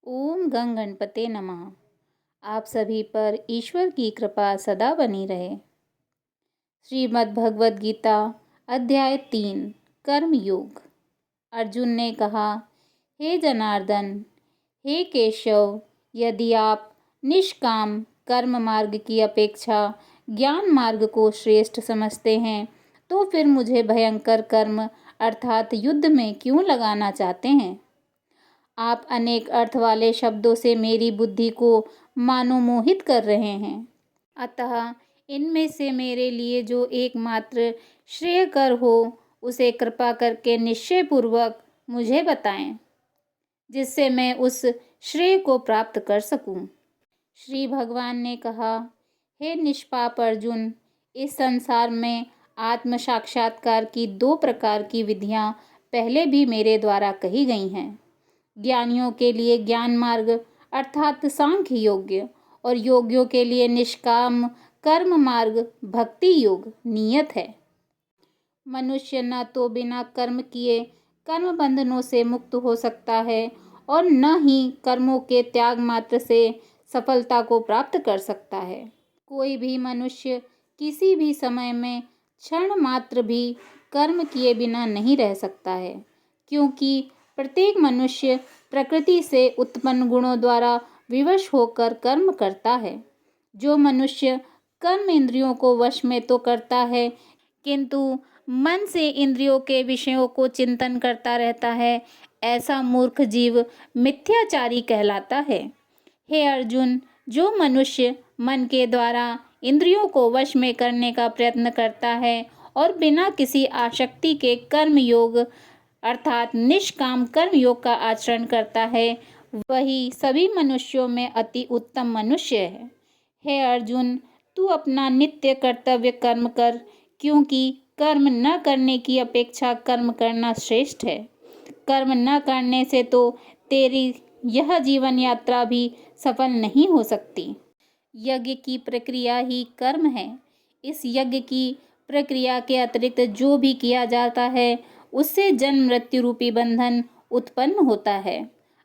ओम गंग गणपते नमः। आप सभी पर ईश्वर की कृपा सदा बनी रहे। श्रीमद् भगवद गीता अध्याय 3 कर्म योग। अर्जुन ने कहा, हे जनार्दन, हे केशव, यदि आप निष्काम कर्म मार्ग की अपेक्षा ज्ञान मार्ग को श्रेष्ठ समझते हैं तो फिर मुझे भयंकर कर्म अर्थात युद्ध में क्यों लगाना चाहते हैं। आप अनेक अर्थ वाले शब्दों से मेरी बुद्धि को मनोमोहित कर रहे हैं। अतः इनमें से मेरे लिए जो एकमात्र श्रेयकर हो उसे कृपा करके निश्चय पूर्वक मुझे बताएं, जिससे मैं उस श्रेय को प्राप्त कर सकूं। श्री भगवान ने कहा, हे निष्पाप अर्जुन, इस संसार में आत्म साक्षात्कार की 2 प्रकार की विधियां पहले भी मेरे द्वारा कही गई हैं। ज्ञानियों के लिए ज्ञान मार्ग अर्थात सांख्य योग और योगियों के लिए निष्काम कर्म मार्ग भक्ति योग नियत है। मनुष्य न तो बिना कर्म किए कर्म बंधनों से मुक्त हो सकता है और न ही कर्मों के त्याग मात्र से सफलता को प्राप्त कर सकता है। कोई भी मनुष्य किसी भी समय में क्षण मात्र भी कर्म किए बिना नहीं रह सकता है, क्योंकि प्रत्येक मनुष्य प्रकृति से उत्पन्न गुणों द्वारा विवश होकर कर्म करता है। जो मनुष्य कर्म इंद्रियों को वश में तो करता है, किंतु मन से इंद्रियों के विषयों को चिंतन करता रहता है, ऐसा मूर्ख जीव मिथ्याचारी कहलाता है। हे अर्जुन, जो मनुष्य मन के द्वारा इंद्रियों को वश में करने का प्रयत्न करता है और बिना किसी आसक्ति के कर्म योग अर्थात निष्काम कर्म योग का आचरण करता है, वही सभी मनुष्यों में अति उत्तम मनुष्य है। हे अर्जुन, तू अपना नित्य कर्तव्य कर्म कर, क्योंकि कर्म न करने की अपेक्षा कर्म करना श्रेष्ठ है। कर्म न करने से तो तेरी यह जीवन यात्रा भी सफल नहीं हो सकती। यज्ञ की प्रक्रिया ही कर्म है। इस यज्ञ की प्रक्रिया के अतिरिक्त जो भी किया जाता है उससे जन्म मृत्यु रूपी बंधन उत्पन्न होता है।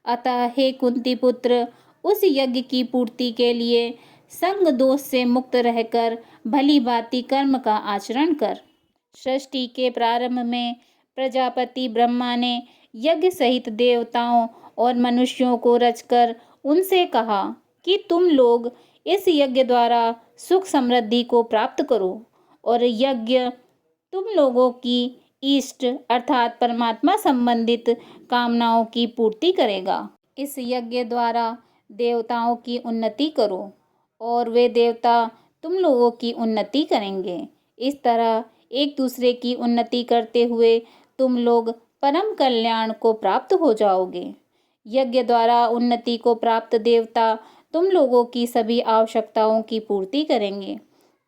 अतः हे कुंती पुत्र, उस यज्ञ की पूर्ति के लिए संग दोष से मुक्त रहकर भली भांति कर्म का आचरण कर। सृष्टि के प्रारंभ में प्रजापति ब्रह्मा ने यज्ञ सहित देवताओं और मनुष्यों को रचकर उनसे कहा कि तुम लोग इस यज्ञ द्वारा सुख समृद्धि को प्राप्त करो, और यज्ञ तुम लोगों की इष्ट अर्थात परमात्मा संबंधित कामनाओं की पूर्ति करेगा। इस यज्ञ द्वारा देवताओं की उन्नति करो और वे देवता तुम लोगों की उन्नति करेंगे। इस तरह एक दूसरे की उन्नति करते हुए तुम लोग परम कल्याण को प्राप्त हो जाओगे। यज्ञ द्वारा उन्नति को प्राप्त देवता तुम लोगों की सभी आवश्यकताओं की पूर्ति करेंगे,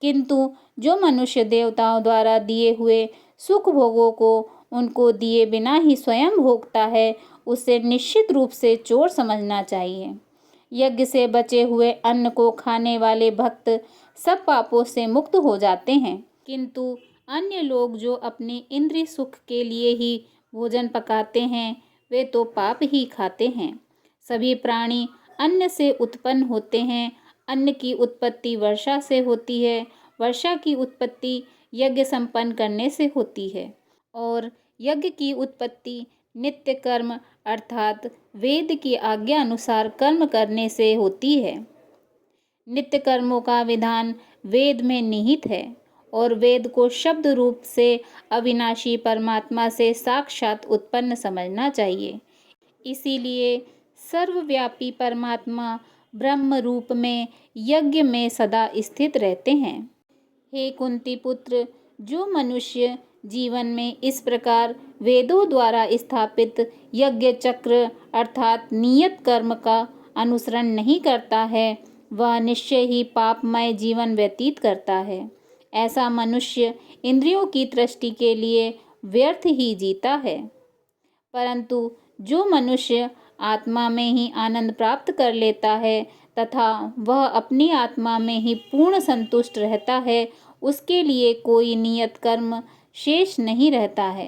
किंतु जो मनुष्य देवताओं द्वारा दिए हुए सुख भोगों को उनको दिए बिना ही स्वयं भोगता है, उसे निश्चित रूप से चोर समझना चाहिए। यज्ञ से बचे हुए अन्न को खाने वाले भक्त सब पापों से मुक्त हो जाते हैं, किंतु अन्य लोग जो अपने इंद्रिय सुख के लिए ही भोजन पकाते हैं, वे तो पाप ही खाते हैं। सभी प्राणी अन्न से उत्पन्न होते हैं। अन्न की उत्पत्ति वर्षा से होती है, वर्षा की उत्पत्ति यज्ञ संपन्न करने से होती है, और यज्ञ की उत्पत्ति नित्य कर्म अर्थात वेद की आज्ञा अनुसार कर्म करने से होती है। नित्य कर्मों का विधान वेद में निहित है और वेद को शब्द रूप से अविनाशी परमात्मा से साक्षात उत्पन्न समझना चाहिए। इसीलिए सर्वव्यापी परमात्मा ब्रह्म रूप में यज्ञ में सदा स्थित रहते हैं। हे कुंती पुत्र, जो मनुष्य जीवन में इस प्रकार वेदों द्वारा स्थापित यज्ञ चक्र अर्थात नियत कर्म का अनुसरण नहीं करता है, वह निश्चय ही पापमय जीवन व्यतीत करता है। ऐसा मनुष्य इंद्रियों की तृष्टि के लिए व्यर्थ ही जीता है। परंतु जो मनुष्य आत्मा में ही आनंद प्राप्त कर लेता है तथा वह अपनी आत्मा में ही पूर्ण संतुष्ट रहता है, उसके लिए कोई नियत कर्म शेष नहीं रहता है।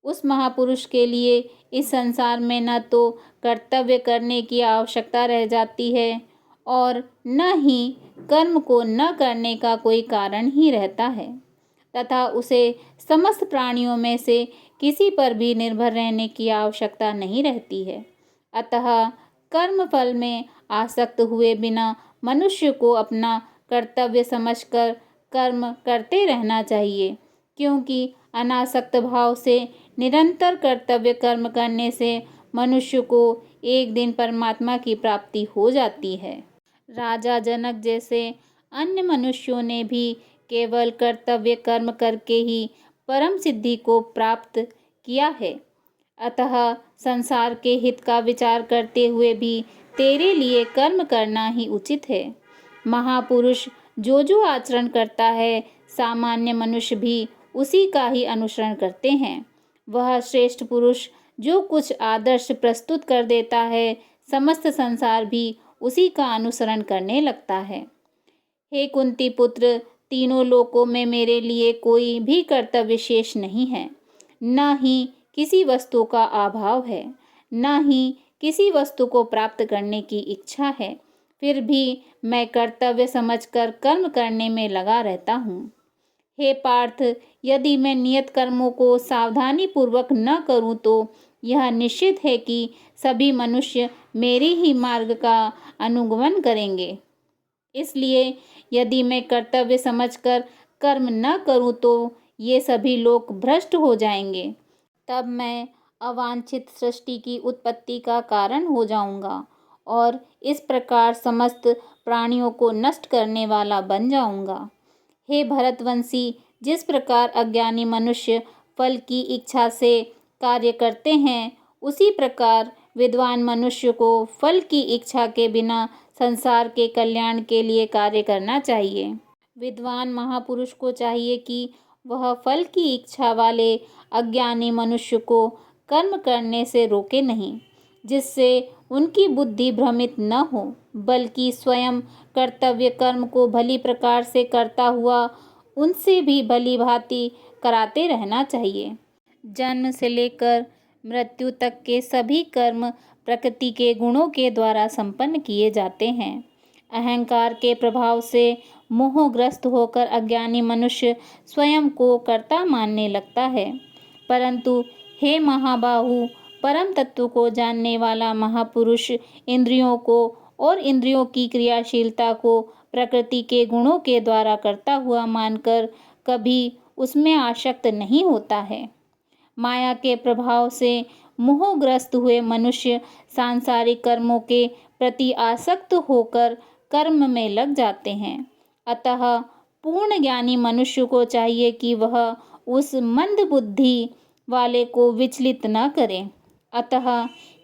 उस महापुरुष के लिए इस संसार में न तो कर्तव्य करने की आवश्यकता रह जाती है और न ही कर्म को न करने का कोई कारण ही रहता है, तथा उसे समस्त प्राणियों में से किसी पर भी निर्भर रहने की आवश्यकता नहीं रहती है। अतः कर्म फल में आसक्त हुए बिना मनुष्य को अपना कर्तव्य समझकर कर्म करते रहना चाहिए, क्योंकि अनासक्त भाव से निरंतर कर्तव्य कर्म करने से मनुष्य को एक दिन परमात्मा की प्राप्ति हो जाती है। राजा जनक जैसे अन्य मनुष्यों ने भी केवल कर्तव्य कर्म करके ही परम सिद्धि को प्राप्त किया है। अतः संसार के हित का विचार करते हुए भी तेरे लिए कर्म करना ही उचित है। महापुरुष जो जो आचरण करता है, सामान्य मनुष्य भी उसी का ही अनुसरण करते हैं। वह श्रेष्ठ पुरुष जो कुछ आदर्श प्रस्तुत कर देता है, समस्त संसार भी उसी का अनुसरण करने लगता है। हे कुंती पुत्र, तीनों लोकों में मेरे लिए कोई भी कर्तव्य शेष नहीं है। न ही किसी वस्तु का अभाव है, न ही किसी वस्तु को प्राप्त करने की इच्छा है। फिर भी मैं कर्तव्य समझकर कर्म करने में लगा रहता हूँ। हे पार्थ, यदि मैं नियत कर्मों को सावधानी पूर्वक न करूँ तो यह निश्चित है कि सभी मनुष्य मेरे ही मार्ग का अनुगमन करेंगे। इसलिए यदि मैं कर्तव्य समझकर कर्म न करूँ तो ये सभी लोग भ्रष्ट हो जाएंगे। तब मैं अवांछित सृष्टि की उत्पत्ति का कारण हो जाऊंगा और इस प्रकार समस्त प्राणियों को नष्ट करने वाला बन जाऊंगा। हे भरतवंशी, जिस प्रकार अज्ञानी मनुष्य फल की इच्छा से कार्य करते हैं, उसी प्रकार विद्वान मनुष्य को फल की इच्छा के बिना संसार के कल्याण के लिए कार्य करना चाहिए। विद्वान महापुरुष को चाहिए कि वह फल की इच्छा वाले अज्ञानी मनुष्य को कर्म करने से रोके नहीं, जिससे उनकी बुद्धि भ्रमित न हो, बल्कि स्वयं कर्तव्य कर्म को भली प्रकार से करता हुआ उनसे भी भली भांति कराते रहना चाहिए। जन्म से लेकर मृत्यु तक के सभी कर्म प्रकृति के गुणों के द्वारा संपन्न किए जाते हैं। अहंकार के प्रभाव से मोहग्रस्त होकर अज्ञानी मनुष्य स्वयं को कर्ता मानने लगता है, परंतु हे महाबाहु, परम तत्व को जानने वाला महापुरुष इंद्रियों को और इंद्रियों की क्रियाशीलता को प्रकृति के गुणों के द्वारा करता हुआ मानकर कभी उसमें आसक्त नहीं होता है। माया के प्रभाव से मोहग्रस्त हुए मनुष्य सांसारिक कर्मों के प्रति आसक्त होकर कर्म में लग जाते हैं। अतः पूर्ण ज्ञानी मनुष्य को चाहिए कि वह उस मंद बुद्धि वाले को विचलित न करे। अतः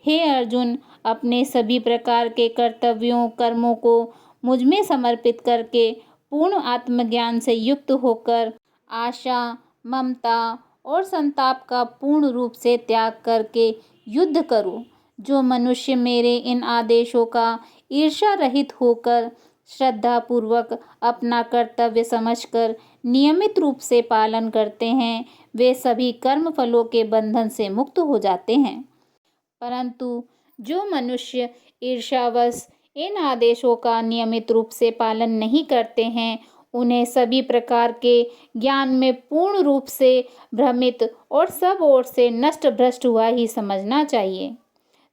हे अर्जुन, अपने सभी प्रकार के कर्तव्यों कर्मों को मुझ में समर्पित करके पूर्ण आत्मज्ञान से युक्त होकर आशा, ममता और संताप का पूर्ण रूप से त्याग करके युद्ध करो। जो मनुष्य मेरे इन आदेशों का ईर्ष्या रहित होकर श्रद्धा पूर्वक अपना कर्तव्य समझकर नियमित रूप से पालन करते हैं, वे सभी कर्म फलों के बंधन से मुक्त हो जाते हैं। परंतु जो मनुष्य ईर्ष्यावश इन आदेशों का नियमित रूप से पालन नहीं करते हैं, उन्हें सभी प्रकार के ज्ञान में पूर्ण रूप से भ्रमित और सब ओर से नष्ट भ्रष्ट हुआ ही समझना चाहिए।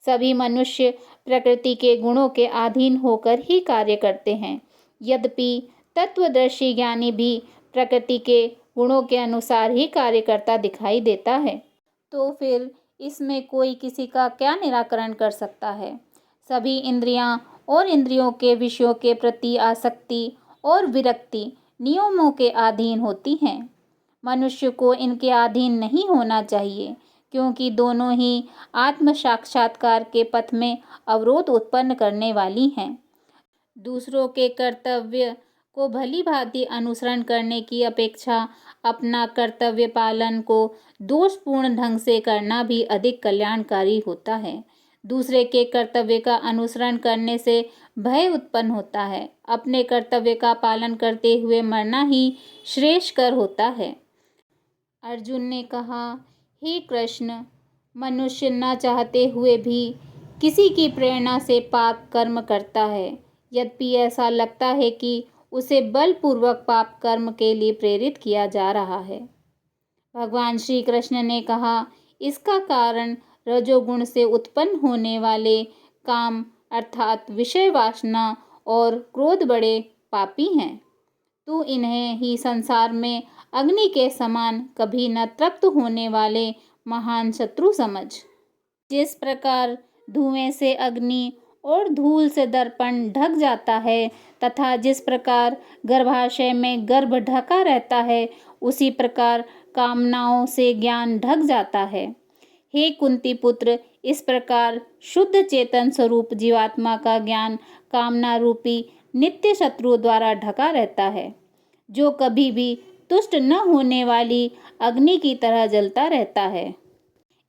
सभी मनुष्य प्रकृति के गुणों के अधीन होकर ही कार्य करते हैं, यद्यपि तत्वदर्शी ज्ञानी भी प्रकृति के गुणों के अनुसार ही कार्य करता दिखाई देता है। तो फिर इसमें कोई किसी का क्या निराकरण कर सकता है। सभी इंद्रियां और इंद्रियों के विषयों के प्रति आसक्ति और विरक्ति नियमों के अधीन होती हैं। मनुष्य को इनके अधीन नहीं होना चाहिए, क्योंकि दोनों ही आत्म साक्षात्कार के पथ में अवरोध उत्पन्न करने वाली हैं। दूसरों के कर्तव्य को भली भांति अनुसरण करने की अपेक्षा अपना कर्तव्य पालन को दोषपूर्ण ढंग से करना भी अधिक कल्याणकारी होता है। दूसरे के कर्तव्य का अनुसरण करने से भय उत्पन्न होता है। अपने कर्तव्य का पालन करते हुए मरना ही श्रेयस्कर होता है। अर्जुन ने कहा, हे कृष्ण, मनुष्य न चाहते हुए भी किसी की प्रेरणा से पाप कर्म करता है। यद्यपि ऐसा लगता है कि उसे बलपूर्वक पाप कर्म के लिए प्रेरित किया जा रहा है। भगवान श्री कृष्ण ने कहा, इसका कारण रजोगुण से उत्पन्न होने वाले काम अर्थात विषय वासना और क्रोध बड़े पापी हैं। तू इन्हें ही संसार में अग्नि के समान कभी न तृप्त होने वाले महान शत्रु समझ। जिस प्रकार धुएं से अग्नि और धूल से दर्पण ढक जाता है तथा जिस प्रकार गर्भाशय में गर्भ ढका रहता है, उसी प्रकार कामनाओं से ज्ञान ढक जाता है। हे कुंती पुत्र, इस प्रकार शुद्ध चेतन स्वरूप जीवात्मा का ज्ञान कामना रूपी नित्य शत्रु द्वारा ढका रहता है, जो कभी भी तुष्ट न होने वाली अग्नि की तरह जलता रहता है।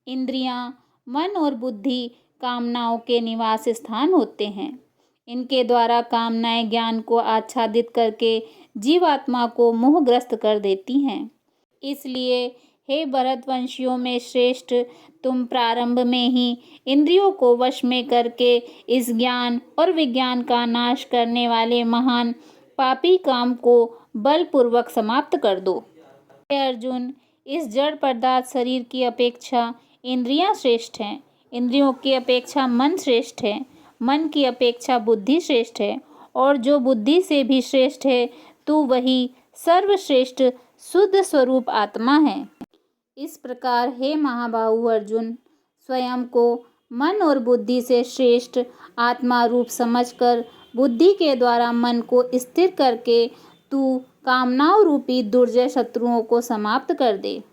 इंद्रियां, मन और बुद्धि कामनाओं के निवास स्थान होते हैं। इनके द्वारा कामनाएं ज्ञान को आच्छादित करके जीवात्मा को मोहग्रस्त कर देती हैं। इसलिए हे भरतवंशियों में श्रेष्ठ, तुम प्रारंभ में ही इंद्रियों को वश में करके इस ज्ञान और विज्ञान का नाश करने वाले महान पापी काम को बलपूर्वक समाप्त कर दो। हे अर्जुन, इस जड़ पदार्थ शरीर की अपेक्षा इंद्रियां श्रेष्ठ हैं, इंद्रियों की अपेक्षा मन श्रेष्ठ है, मन की अपेक्षा बुद्धि श्रेष्ठ है, और जो बुद्धि से भी श्रेष्ठ है, तू वही सर्वश्रेष्ठ शुद्ध स्वरूप आत्मा है। इस प्रकार हे महाबाहु अर्जुन, स्वयं को मन और बुद्धि से श्रेष्ठ आत्मा रूप समझकर बुद्धि के द्वारा मन को स्थिर करके तू कामनाओं रूपी दुर्जय शत्रुओं को समाप्त कर दे।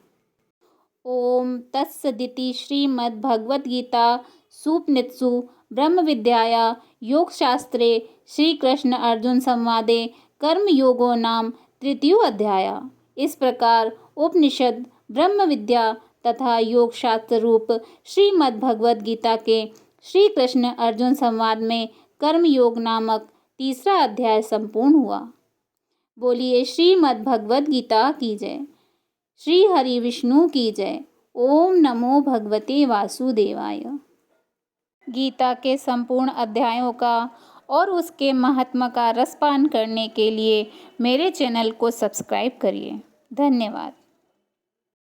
ओम तत्सदिति। श्रीमद्भगवद्गीता सूपनिषत्सु ब्रह्म विद्याया योगशास्त्रे श्रीकृष्ण अर्जुन संवादे कर्मयोगो नाम तृतीयो अध्याय। इस प्रकार उपनिषद, ब्रह्म विद्या तथा योग शास्त्र रूप श्रीमद्भगवद्गीता के श्री कृष्ण अर्जुन संवाद में कर्मयोग नामक तीसरा अध्याय संपूर्ण हुआ। बोलिए श्रीमद्भगवद्गीता की जय। श्री हरि विष्णु की जय। ओम नमो भगवते वासुदेवाय। गीता के संपूर्ण अध्यायों का और उसके महात्म्य का रसपान करने के लिए मेरे चैनल को सब्सक्राइब करिए। धन्यवाद।